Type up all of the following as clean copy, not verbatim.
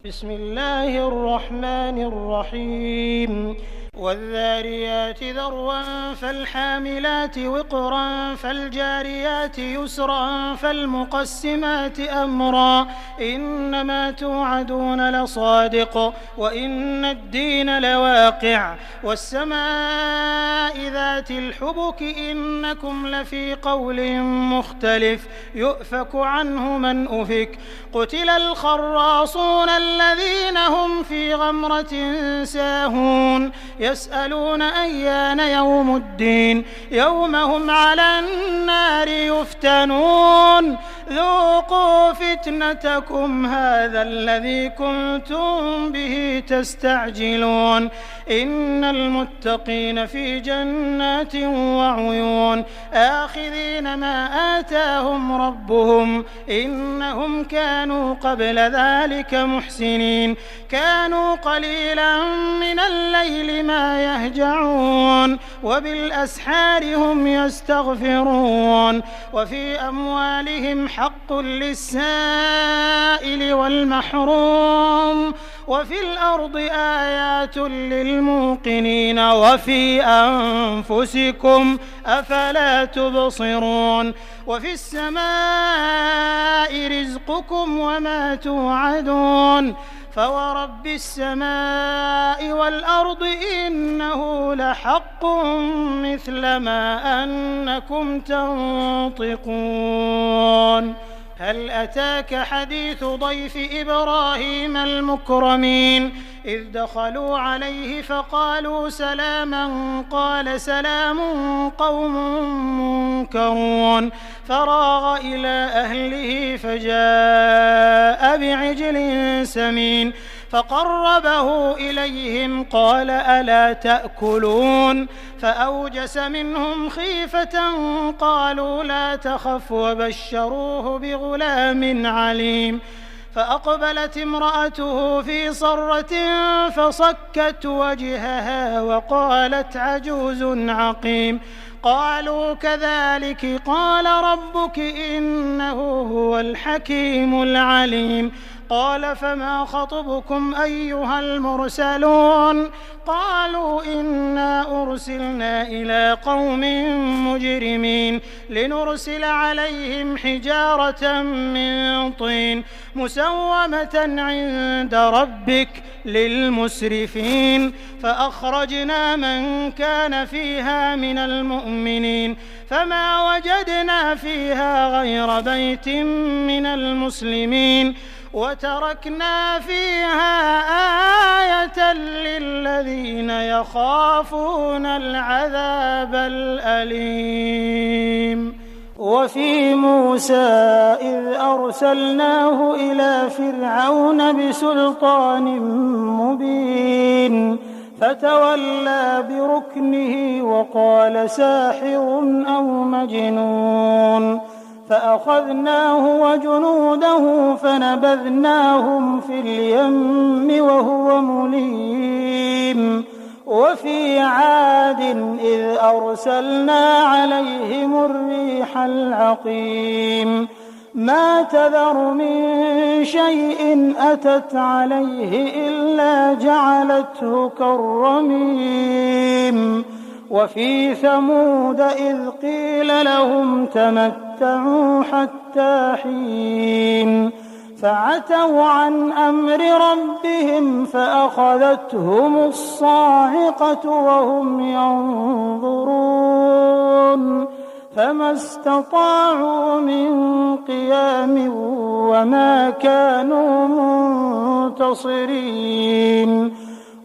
بسم الله الرحمن الرحيم والذاريات ذروا فالحاملات وقرا فالجاريات يسرا فالمقسمات أمرا إنما توعدون لصادق وإن الدين لواقع والسماء ذات الحبك إنكم لفي قول مختلف يؤفك عنه من أفك قتل الخراصون الذين هم في غمرة ساهون يسألون أيان يوم الدين يوم هم على النار يفتنون ذوقوا فتنتكم هذا الذي كنتم به تستعجلون إن المتقين في جنات وعيون آخذين ما آتاهم ربهم إنهم كانوا قبل ذلك محسنين كانوا قليلا من الليل ما يهجعون وبالأسحار هم يستغفرون وفي أموالهم حق للسائل والمحروم وفي الأرض آيات للموقنين وفي أنفسكم أفلا تبصرون وفي السماء رزقكم وما توعدون فورب السماء والأرض إنه لحق مثل ما أنكم تنطقون هل أتاك حديث ضيف إبراهيم المكرمين إذ دخلوا عليه فقالوا سلاما قال سلام قوم منكرون فراغ إلى أهله فجاء بعجل سمين فقربه إليهم قال ألا تأكلون فأوجس منهم خيفة قالوا لا تخف وبشروه بغلام عليم فأقبلت امرأته في صرة فصكت وجهها وقالت عجوز عقيم قالوا كذلك قال ربك إنه هو الحكيم العليم قال فما خطبكم أيها المرسلون قالوا إنا أرسلنا إلى قوم مجرمين لنرسل عليهم حجارة من طين مسومة عند ربك للمسرفين فأخرجنا من كان فيها من المؤمنين فما وجدنا فيها غير بيت من المسلمين وتركنا فيها آية للذين يخافون العذاب الأليم وفي موسى إذ أرسلناه إلى فرعون بسلطان مبين فتولى بركنه وقال ساحر أو مجنون فأخذناه وجنوده فنبذناهم في اليم وهو مليم وفي عاد إذ أرسلنا عليهم الريح العقيم ما تذر من شيء أتت عليه إلا جعلته كالرميم وفي ثمود إذ قيل لهم تمتعوا حتى حين فعتوا عن أمر ربهم فأخذتهم الصاعقة وهم ينظرون فما استطاعوا من قيام وما كانوا منتصرين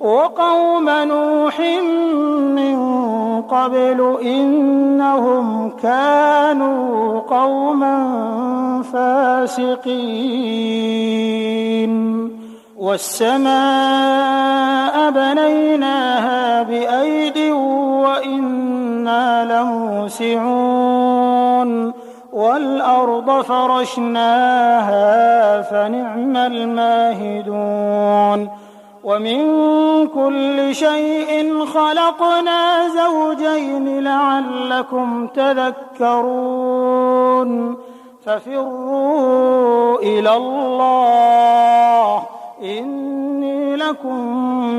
وقوم نوح من قبل إنهم كانوا قوما فاسقين والسماء بنيناها بأيد وإنا لموسعون والأرض فرشناها فنعم الماهدون ومن كل شيء خلقنا زوجين لعلكم تذكرون ففروا إلى الله إني لكم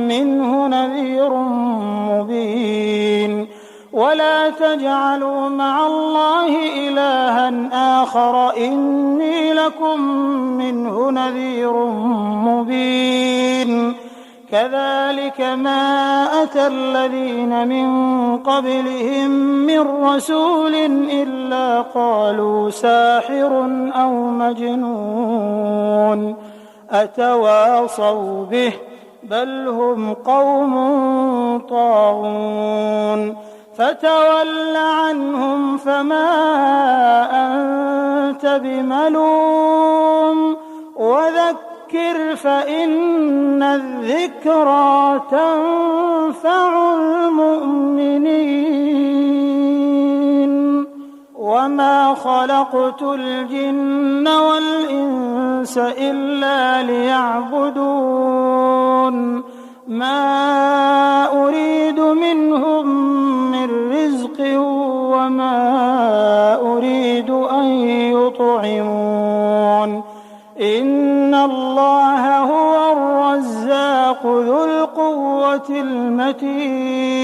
منه نذير مبين ولا تجعلوا مع الله إلها آخر إني لكم منه نذير مبين كذلك ما أتى الذين من قبلهم من رسول إلا قالوا ساحر أو مجنون أتواصوا به بل هم قوم طاغون فتول عنهم فما أنت بملوم وذكر فإن الذكرى تنفع المؤمنين وما خلقت الجن والإنس إلا ليعبدون ما أريد منهم من رزق وما أريد أن يطعمون إن الله هو الرزاق ذو القوة المتين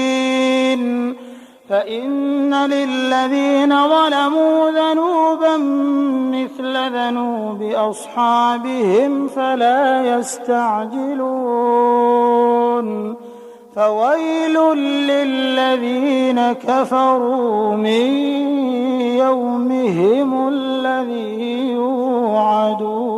فإن للذين ظلموا ذنوبا مثل ذنوب أصحابهم فلا يستعجلون فويل للذين كفروا من يومهم الذي يوعدون